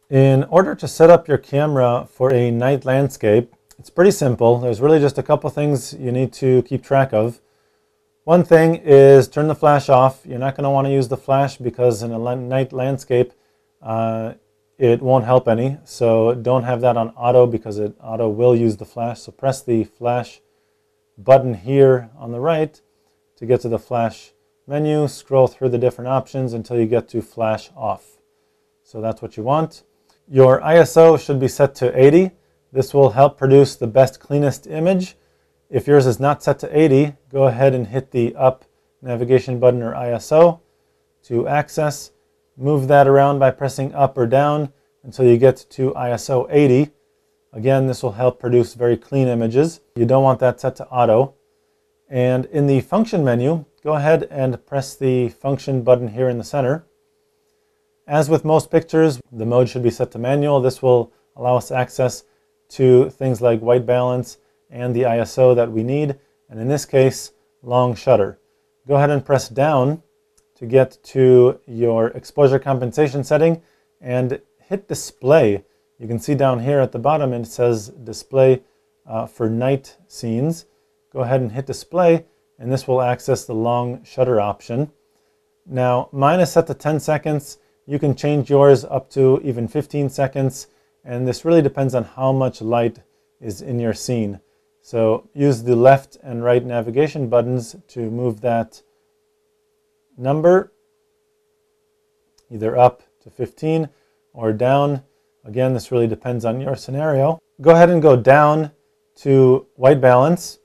In order to set up your camera for a night landscape, it's pretty simple. There's really just a couple things you need to keep track of. One thing is turn the flash off. You're not going to want to use the flash because in a night landscape it won't help any. So don't have that on auto because auto will use the flash. So press the flash button here on the right to get to the flash menu. Scroll through the different options until you get to flash off. So that's what you want. Your ISO should be set to 80. This will help produce the best, cleanest image. If yours is not set to 80, go ahead and hit the up navigation button or ISO to access. Move that around by pressing up or down until you get to ISO 80. Again, this will help produce very clean images. You don't want that set to auto. And in the function menu, go ahead and press the function button here in the center. As with most pictures, the mode should be set to manual. This will allow us access to things like white balance and the ISO that we need, and in this case, long shutter. Go ahead and press down to get to your exposure compensation setting and hit display. You can see down here at the bottom it says display for night scenes. Go ahead and hit display and this will access the long shutter option. Now mine is set to 10 seconds. You can change yours up to even 15 seconds, and this really depends on how much light is in your scene. So use the left and right navigation buttons to move that number either up to 15 or down. Again, this really depends on your scenario. Go ahead and go down to white balance.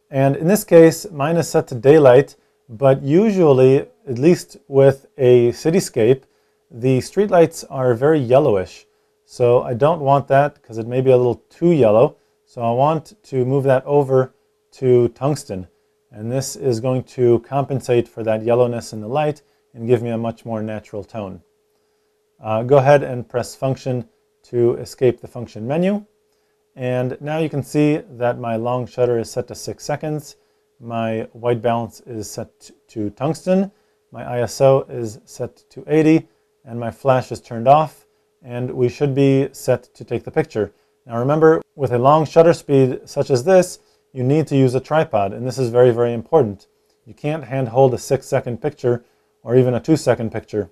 And in this case, mine is set to daylight, but usually, at least with a cityscape, the streetlights are very yellowish, so I don't want that because it may be a little too yellow. So I want to move that over to tungsten, and this is going to compensate for that yellowness in the light and give me a much more natural tone. Go ahead and press function to escape the function menu, and now you can see that my long shutter is set to 6 seconds, my white balance is set to tungsten, my ISO is set to 80, and my flash is turned off, and we should be set to take the picture. Now remember, with a long shutter speed such as this, you need to use a tripod, and this is very, very important. You can't handhold a 6-second picture or even a 2-second picture.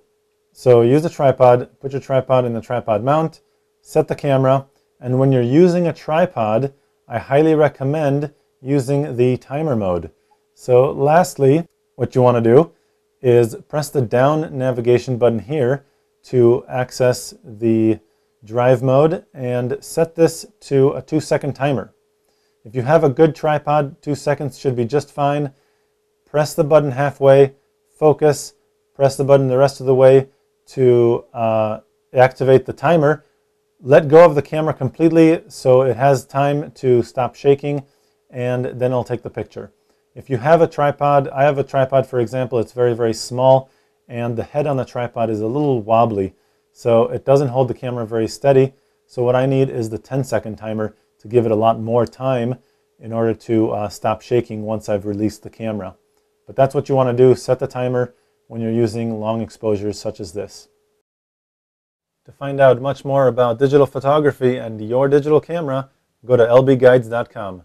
So use a tripod, put your tripod in the tripod mount, set the camera, and when you're using a tripod, I highly recommend using the timer mode. So lastly, what you want to do is press the down navigation button here to access the drive mode and set this to a 2-second timer. If you have a good tripod, 2 seconds should be just fine. Press the button halfway, focus, press the button the rest of the way to activate the timer. Let go of the camera completely so it has time to stop shaking, and then I'll take the picture. If you have a tripod, I have a tripod for example, it's very, very small and the head on the tripod is a little wobbly, so it doesn't hold the camera very steady. So what I need is the 10-second timer to give it a lot more time in order to stop shaking once I've released the camera. But that's what you want to do, set the timer when you're using long exposures such as this. To find out much more about digital photography and your digital camera, go to lbguides.com.